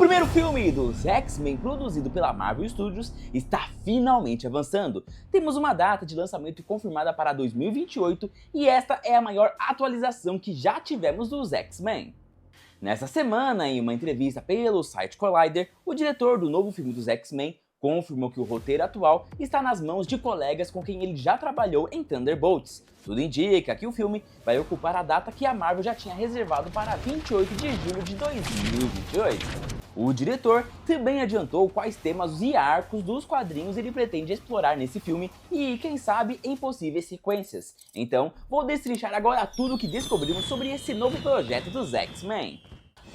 primeiro filme dos X-Men, produzido pela Marvel Studios, está finalmente avançando. Temos uma data de lançamento confirmada para 2028 e esta é a maior atualização que já tivemos dos X-Men. Nessa semana, em uma entrevista pelo site Collider, o diretor do novo filme dos X-Men confirmou que o roteiro atual está nas mãos de colegas com quem ele já trabalhou em Thunderbolts. Tudo indica que o filme vai ocupar a data que a Marvel já tinha reservado para 28 de julho de 2028. O diretor também adiantou quais temas e arcos dos quadrinhos ele pretende explorar nesse filme e, quem sabe, em possíveis sequências. Então, vou destrinchar agora tudo o que descobrimos sobre esse novo projeto dos X-Men.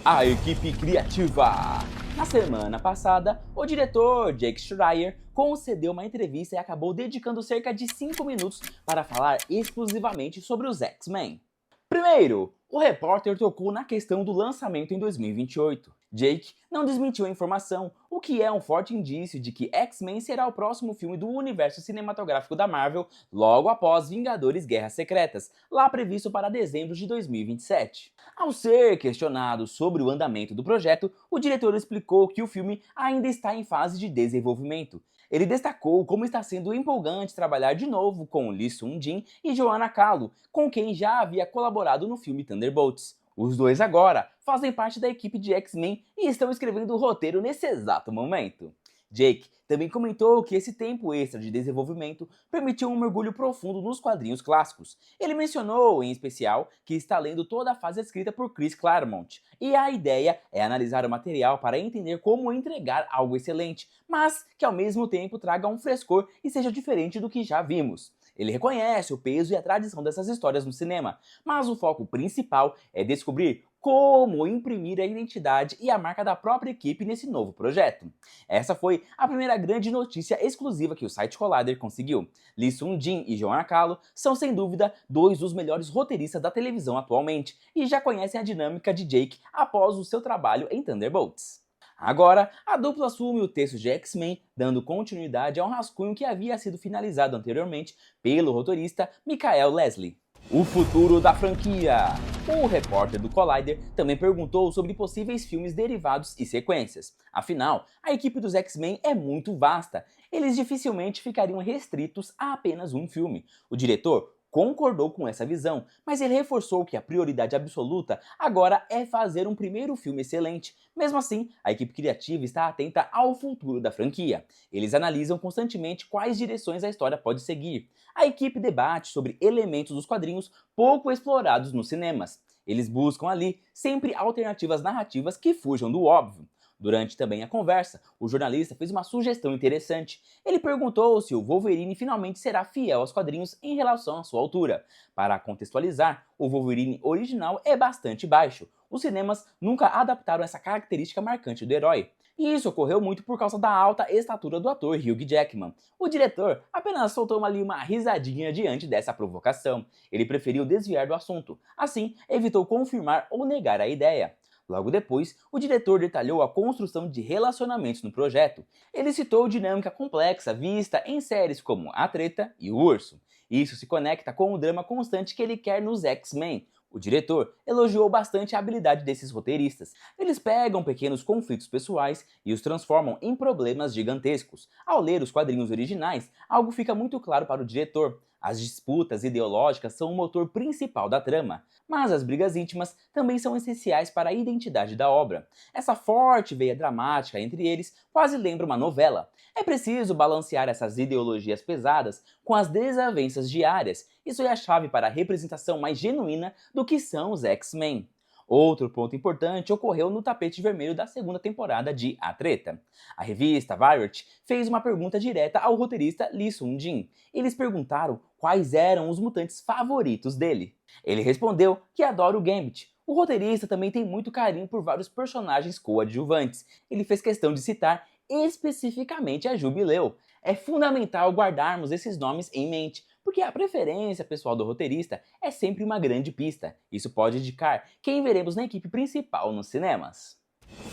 A equipe criativa! Na semana passada, o diretor Jake Schreier concedeu uma entrevista e acabou dedicando cerca de 5 minutos para falar exclusivamente sobre os X-Men. Primeiro, o repórter tocou na questão do lançamento em 2028. Jake não desmentiu a informação, o que é um forte indício de que X-Men será o próximo filme do universo cinematográfico da Marvel logo após Vingadores Guerras Secretas, lá previsto para dezembro de 2027. Ao ser questionado sobre o andamento do projeto, o diretor explicou que o filme ainda está em fase de desenvolvimento. Ele destacou como está sendo empolgante trabalhar de novo com Lee Sung-jin e Joanna Kalo, com quem já havia colaborado no filme Thunderbolts. Os dois agora fazem parte da equipe de X-Men e estão escrevendo o roteiro nesse exato momento. Jake também comentou que esse tempo extra de desenvolvimento permitiu um mergulho profundo nos quadrinhos clássicos. Ele mencionou, em especial, que está lendo toda a fase escrita por Chris Claremont, e a ideia é analisar o material para entender como entregar algo excelente, mas que ao mesmo tempo traga um frescor e seja diferente do que já vimos. Ele reconhece o peso e a tradição dessas histórias no cinema, mas o foco principal é descobrir como imprimir a identidade e a marca da própria equipe nesse novo projeto. Essa foi a primeira grande notícia exclusiva que o site Collider conseguiu. Lee Sung-jin e Joanna Kalo são sem dúvida dois dos melhores roteiristas da televisão atualmente e já conhecem a dinâmica de Jake após o seu trabalho em Thunderbolts. Agora, a dupla assume o texto de X-Men, dando continuidade a um rascunho que havia sido finalizado anteriormente pelo roteirista Michael Leslie. O futuro da franquia! O repórter do Collider também perguntou sobre possíveis filmes derivados e sequências. Afinal, a equipe dos X-Men é muito vasta. Eles dificilmente ficariam restritos a apenas um filme. O diretor concordou com essa visão, mas ele reforçou que a prioridade absoluta agora é fazer um primeiro filme excelente. Mesmo assim, a equipe criativa está atenta ao futuro da franquia. Eles analisam constantemente quais direções a história pode seguir. A equipe debate sobre elementos dos quadrinhos pouco explorados nos cinemas. Eles buscam ali sempre alternativas narrativas que fujam do óbvio. Durante também a conversa, o jornalista fez uma sugestão interessante. Ele perguntou se o Wolverine finalmente será fiel aos quadrinhos em relação à sua altura. Para contextualizar, o Wolverine original é bastante baixo. Os cinemas nunca adaptaram essa característica marcante do herói. E isso ocorreu muito por causa da alta estatura do ator Hugh Jackman. O diretor apenas soltou uma risadinha diante dessa provocação. Ele preferiu desviar do assunto. Assim, evitou confirmar ou negar a ideia. Logo depois, o diretor detalhou a construção de relacionamentos no projeto. Ele citou dinâmica complexa vista em séries como A Treta e O Urso. Isso se conecta com o drama constante que ele quer nos X-Men. O diretor elogiou bastante a habilidade desses roteiristas. Eles pegam pequenos conflitos pessoais e os transformam em problemas gigantescos. Ao ler os quadrinhos originais, algo fica muito claro para o diretor. As disputas ideológicas são o motor principal da trama, mas as brigas íntimas também são essenciais para a identidade da obra. Essa forte veia dramática entre eles quase lembra uma novela. É preciso balancear essas ideologias pesadas com as desavenças diárias. Isso é a chave para a representação mais genuína do que são os X-Men. Outro ponto importante ocorreu no tapete vermelho da segunda temporada de A Treta. A revista Variety fez uma pergunta direta ao roteirista Lee Sung-jin. Eles perguntaram quais eram os mutantes favoritos dele. Ele respondeu que adora o Gambit. O roteirista também tem muito carinho por vários personagens coadjuvantes. Ele fez questão de citar especificamente a Jubileu. É fundamental guardarmos esses nomes em mente, porque a preferência pessoal do roteirista é sempre uma grande pista. Isso pode indicar quem veremos na equipe principal nos cinemas.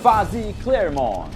Fase Claremont.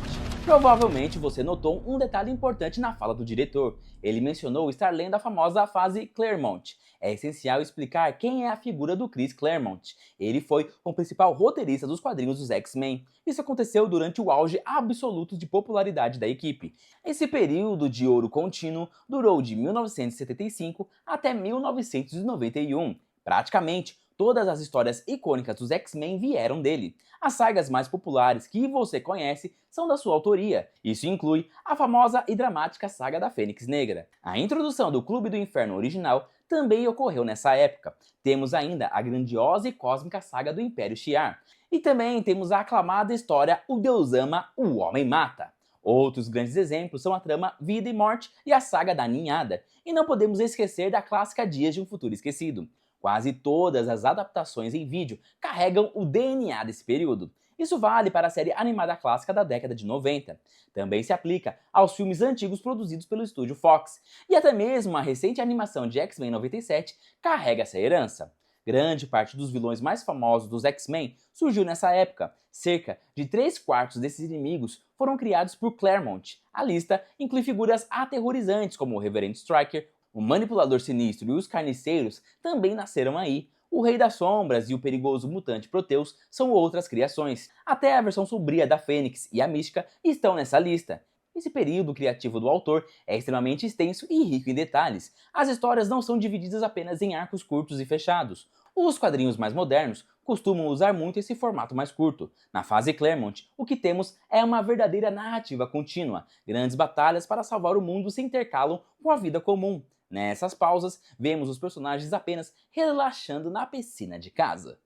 Provavelmente você notou um detalhe importante na fala do diretor. Ele mencionou estar lendo a famosa fase Claremont. é essencial explicar quem é a figura do Chris Claremont. Ele foi o principal roteirista dos quadrinhos dos X-Men. Isso aconteceu durante o auge absoluto de popularidade da equipe. Esse período de ouro contínuo durou de 1975 até 1991. Praticamente todas as histórias icônicas dos X-Men vieram dele. As sagas mais populares que você conhece são da sua autoria. Isso inclui a famosa e dramática saga da Fênix Negra. A introdução do Clube do Inferno original também ocorreu nessa época. Temos ainda a grandiosa e cósmica saga do Império Shi'ar. E também temos a aclamada história O Deus Ama, o Homem Mata. Outros grandes exemplos são a trama Vida e Morte e a saga da Ninhada. E não podemos esquecer da clássica Dias de um Futuro Esquecido. Quase todas as adaptações em vídeo carregam o DNA desse período. Isso vale para a série animada clássica da década de 90. Também se aplica aos filmes antigos produzidos pelo estúdio Fox. E até mesmo a recente animação de X-Men 97 carrega essa herança. Grande parte dos vilões mais famosos dos X-Men surgiu nessa época. Cerca de 3/4 desses inimigos foram criados por Claremont. A lista inclui figuras aterrorizantes como o Reverendo Stryker, o Manipulador Sinistro e os Carniceiros também nasceram aí. O Rei das Sombras e o perigoso mutante Proteus são outras criações. Até a versão sombria da Fênix e a Mística estão nessa lista. Esse período criativo do autor é extremamente extenso e rico em detalhes. As histórias não são divididas apenas em arcos curtos e fechados. Os quadrinhos mais modernos costumam usar muito esse formato mais curto. Na fase Claremont, o que temos é uma verdadeira narrativa contínua. Grandes batalhas para salvar o mundo se intercalam com a vida comum. Nessas pausas, vemos os personagens apenas relaxando na piscina de casa.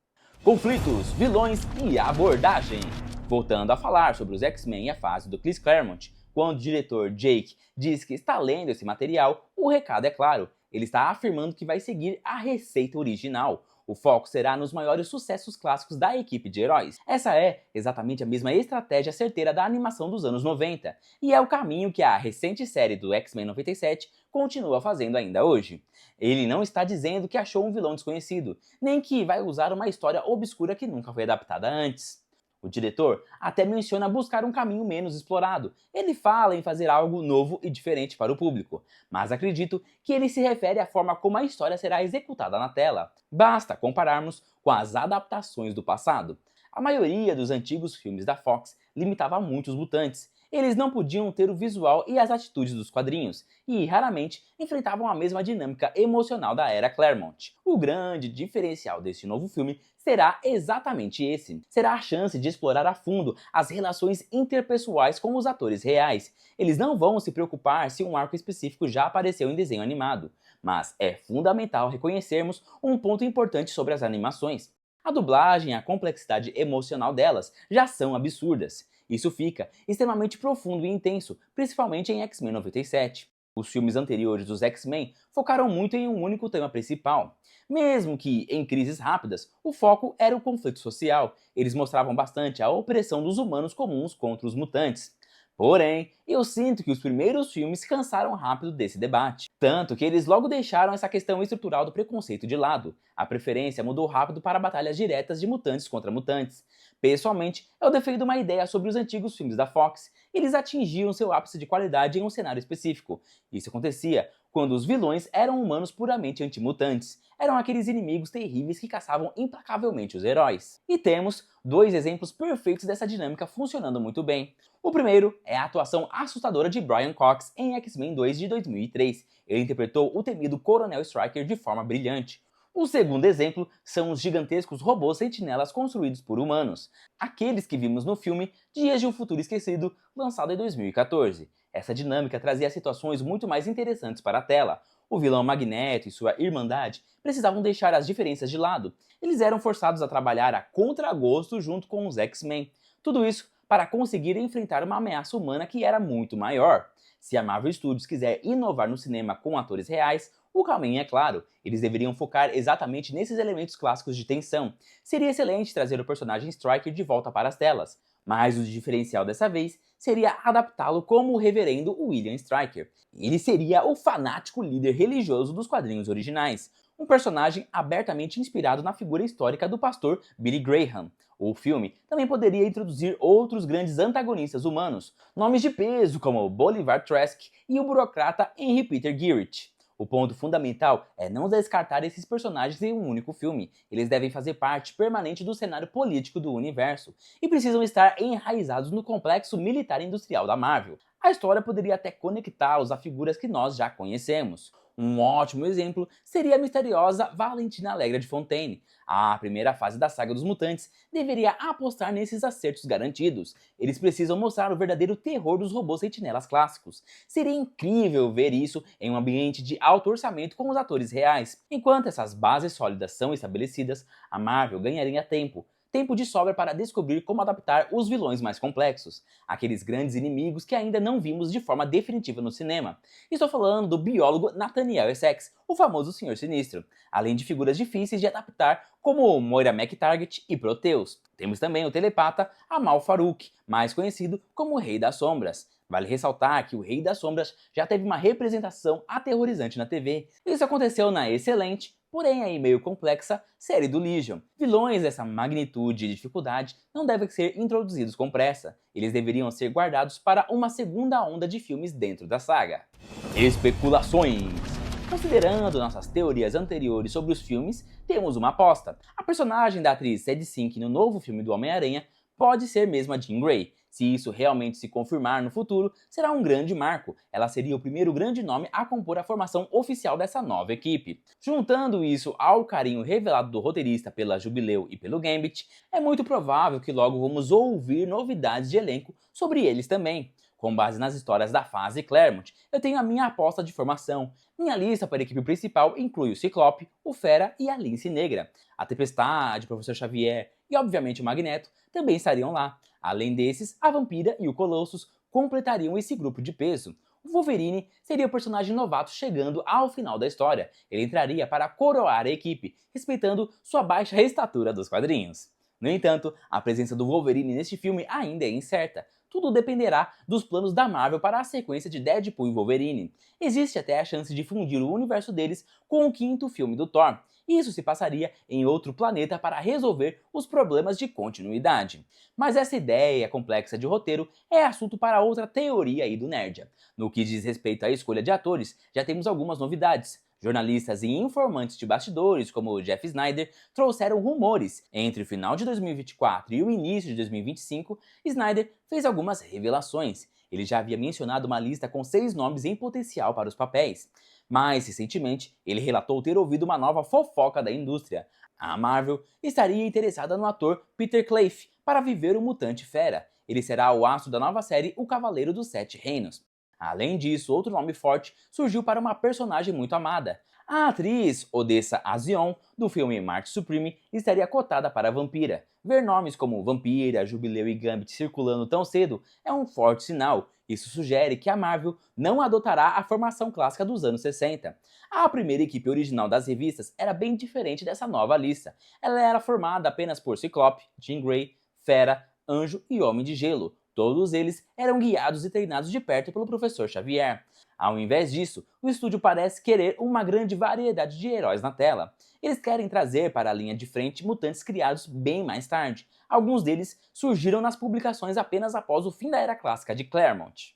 Conflitos, vilões e abordagem. Voltando a falar sobre os X-Men e a fase do Chris Claremont, quando o diretor Jake diz que está lendo esse material, o recado é claro. Ele está afirmando que vai seguir a receita original. O foco será nos maiores sucessos clássicos da equipe de heróis. Essa é exatamente a mesma estratégia certeira da animação dos anos 90, e é o caminho que a recente série do X-Men 97 continua fazendo ainda hoje. Ele não está dizendo que achou um vilão desconhecido, nem que vai usar uma história obscura que nunca foi adaptada antes. O diretor até menciona buscar um caminho menos explorado. Ele fala em fazer algo novo e diferente para o público, mas acredito que ele se refere à forma como a história será executada na tela. Basta compararmos com as adaptações do passado. A maioria dos antigos filmes da Fox limitava muito os mutantes. Eles não podiam ter o visual e as atitudes dos quadrinhos, e raramente enfrentavam a mesma dinâmica emocional da era Claremont. O grande diferencial deste novo filme será exatamente esse. Será a chance de explorar a fundo as relações interpessoais com os atores reais. Eles não vão se preocupar se um arco específico já apareceu em desenho animado, mas é fundamental reconhecermos um ponto importante sobre as animações. A dublagem e a complexidade emocional delas já são absurdas. Isso fica extremamente profundo e intenso, principalmente em X-Men 97. Os filmes anteriores dos X-Men focaram muito em um único tema principal. Mesmo que em crises rápidas, o foco era o conflito social. Eles mostravam bastante a opressão dos humanos comuns contra os mutantes. Porém, eu sinto que os primeiros filmes cansaram rápido desse debate. Tanto que eles logo deixaram essa questão estrutural do preconceito de lado. A preferência mudou rápido para batalhas diretas de mutantes contra mutantes. Pessoalmente, eu defendo uma ideia sobre os antigos filmes da Fox. Eles atingiam seu ápice de qualidade em um cenário específico. Isso acontecia quando os vilões eram humanos puramente antimutantes. Eram aqueles inimigos terríveis que caçavam implacavelmente os heróis. E temos dois exemplos perfeitos dessa dinâmica funcionando muito bem. O primeiro é a atuação assustadora de Brian Cox em X-Men 2 de 2003. Ele interpretou o temido Coronel Stryker de forma brilhante. O segundo exemplo são os gigantescos robôs sentinelas construídos por humanos, aqueles que vimos no filme Dias de um Futuro Esquecido, lançado em 2014. Essa dinâmica trazia situações muito mais interessantes para a tela. O vilão Magneto e sua Irmandade precisavam deixar as diferenças de lado. Eles eram forçados a trabalhar a contragosto junto com os X-Men. Tudo isso para conseguir enfrentar uma ameaça humana que era muito maior. Se a Marvel Studios quiser inovar no cinema com atores reais, o caminho é claro, eles deveriam focar exatamente nesses elementos clássicos de tensão. Seria excelente trazer o personagem Stryker de volta para as telas, mas o diferencial dessa vez seria adaptá-lo como o reverendo William Stryker. Ele seria o fanático líder religioso dos quadrinhos originais, um personagem abertamente inspirado na figura histórica do pastor Billy Graham. O filme também poderia introduzir outros grandes antagonistas humanos, nomes de peso como Bolivar Trask e o burocrata Henry Peter Garrett. O ponto fundamental é não descartar esses personagens em um único filme. Eles devem fazer parte permanente do cenário político do universo e precisam estar enraizados no complexo militar e industrial da Marvel. A história poderia até conectá-los a figuras que nós já conhecemos. Um ótimo exemplo seria a misteriosa Valentina Allegra de Fontaine. A primeira fase da saga dos mutantes deveria apostar nesses acertos garantidos. Eles precisam mostrar o verdadeiro terror dos robôs sentinelas clássicos. Seria incrível ver isso em um ambiente de alto orçamento com os atores reais. Enquanto essas bases sólidas são estabelecidas, a Marvel ganharia tempo de sobra para descobrir como adaptar os vilões mais complexos, aqueles grandes inimigos que ainda não vimos de forma definitiva no cinema. Estou falando do biólogo Nathaniel Essex, o famoso Senhor Sinistro, além de figuras difíceis de adaptar como Moira McTaggart e Proteus. Temos também o telepata Amal Farouk, mais conhecido como o Rei das Sombras. Vale ressaltar que o Rei das Sombras já teve uma representação aterrorizante na TV. Isso aconteceu na excelente, porém aí meio complexa, série do Legion. Vilões dessa magnitude e dificuldade não devem ser introduzidos com pressa. Eles deveriam ser guardados para uma segunda onda de filmes dentro da saga. Especulações. Considerando nossas teorias anteriores sobre os filmes, temos uma aposta. A personagem da atriz Sadie Sink no novo filme do Homem-Aranha pode ser mesmo a Jean Grey. Se isso realmente se confirmar no futuro, será um grande marco. Ela seria o primeiro grande nome a compor a formação oficial dessa nova equipe. Juntando isso ao carinho revelado do roteirista pela Jubileu e pelo Gambit, é muito provável que logo vamos ouvir novidades de elenco sobre eles também. Com base nas histórias da fase Claremont, eu tenho a minha aposta de formação. Minha lista para a equipe principal inclui o Ciclope, o Fera e a Lince Negra. A Tempestade, o Professor Xavier e obviamente o Magneto também estariam lá. Além desses, a Vampira e o Colossus completariam esse grupo de peso. O Wolverine seria o personagem novato chegando ao final da história. Ele entraria para coroar a equipe, respeitando sua baixa estatura dos quadrinhos. No entanto, a presença do Wolverine neste filme ainda é incerta. Tudo dependerá dos planos da Marvel para a sequência de Deadpool e Wolverine. Existe até a chance de fundir o universo deles com o quinto filme do Thor. Isso se passaria em outro planeta para resolver os problemas de continuidade. Mas essa ideia complexa de roteiro é assunto para outra teoria aí do Nerdia. No que diz respeito à escolha de atores, já temos algumas novidades. Jornalistas e informantes de bastidores, como o Jeff Snyder, trouxeram rumores. Entre o final de 2024 e o início de 2025, Snyder fez algumas revelações. Ele já havia mencionado uma lista com 6 nomes em potencial para os papéis. Mais recentemente, ele relatou ter ouvido uma nova fofoca da indústria. A Marvel estaria interessada no ator Peter Clafe para viver o Mutante Fera. Ele será o astro da nova série O Cavaleiro dos Sete Reinos. Além disso, outro nome forte surgiu para uma personagem muito amada. A atriz Odessa Azion, do filme Marte Supreme, estaria cotada para a Vampira. Ver nomes como Vampira, Jubileu e Gambit circulando tão cedo é um forte sinal. Isso sugere que a Marvel não adotará a formação clássica dos anos 60. A primeira equipe original das revistas era bem diferente dessa nova lista. Ela era formada apenas por Ciclope, Jean Grey, Fera, Anjo e Homem de Gelo. Todos eles eram guiados e treinados de perto pelo Professor Xavier. Ao invés disso, o estúdio parece querer uma grande variedade de heróis na tela. Eles querem trazer para a linha de frente mutantes criados bem mais tarde. Alguns deles surgiram nas publicações apenas após o fim da Era Clássica de Claremont.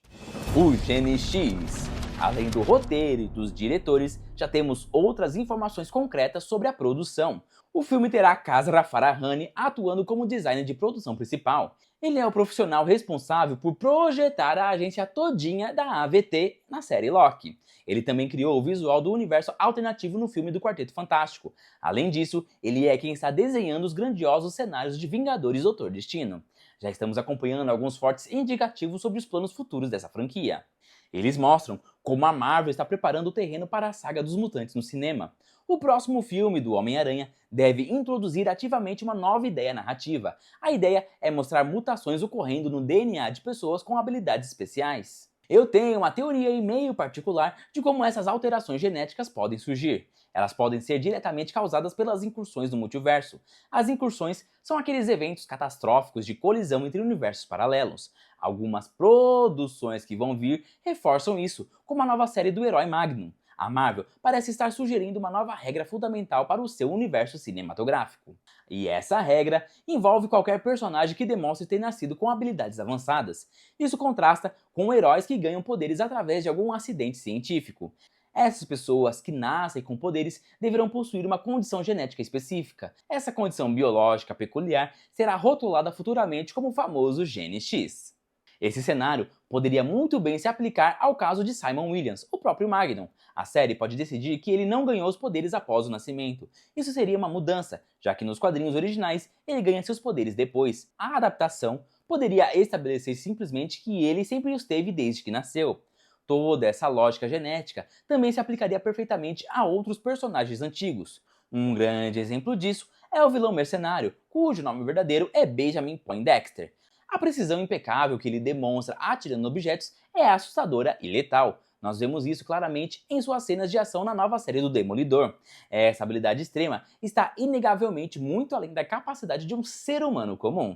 O Gene X. Além do roteiro e dos diretores, já temos outras informações concretas sobre a produção. O filme terá Kasra Farahani atuando como designer de produção principal. Ele é o profissional responsável por projetar a agência todinha da AVT na série Loki. Ele também criou o visual do universo alternativo no filme do Quarteto Fantástico. Além disso, ele é quem está desenhando os grandiosos cenários de Vingadores Doutor Destino. Já estamos acompanhando alguns fortes indicativos sobre os planos futuros dessa franquia. Eles mostram como a Marvel está preparando o terreno para a saga dos mutantes no cinema. O próximo filme do Homem-Aranha deve introduzir ativamente uma nova ideia narrativa. A ideia é mostrar mutações ocorrendo no DNA de pessoas com habilidades especiais. Eu tenho uma teoria e meio particular de como essas alterações genéticas podem surgir. Elas podem ser diretamente causadas pelas incursões no multiverso. As incursões são aqueles eventos catastróficos de colisão entre universos paralelos. Algumas produções que vão vir reforçam isso, como a nova série do herói Magnum. A Marvel parece estar sugerindo uma nova regra fundamental para o seu universo cinematográfico. E essa regra envolve qualquer personagem que demonstre ter nascido com habilidades avançadas. Isso contrasta com heróis que ganham poderes através de algum acidente científico. Essas pessoas que nascem com poderes deverão possuir uma condição genética específica. Essa condição biológica peculiar será rotulada futuramente como o famoso gene X. Esse cenário poderia muito bem se aplicar ao caso de Simon Williams, o próprio Magnum. A série pode decidir que ele não ganhou os poderes após o nascimento. Isso seria uma mudança, já que nos quadrinhos originais ele ganha seus poderes depois. A adaptação poderia estabelecer simplesmente que ele sempre os teve desde que nasceu. Toda essa lógica genética também se aplicaria perfeitamente a outros personagens antigos. Um grande exemplo disso é o vilão mercenário, cujo nome verdadeiro é Benjamin Poindexter. A precisão impecável que ele demonstra atirando objetos é assustadora e letal. Nós vemos isso claramente em suas cenas de ação na nova série do Demolidor. Essa habilidade extrema está inegavelmente muito além da capacidade de um ser humano comum.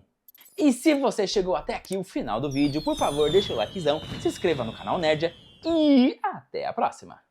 E se você chegou até aqui o final do vídeo, por favor deixa o likezão, se inscreva no canal Nerdia e até a próxima!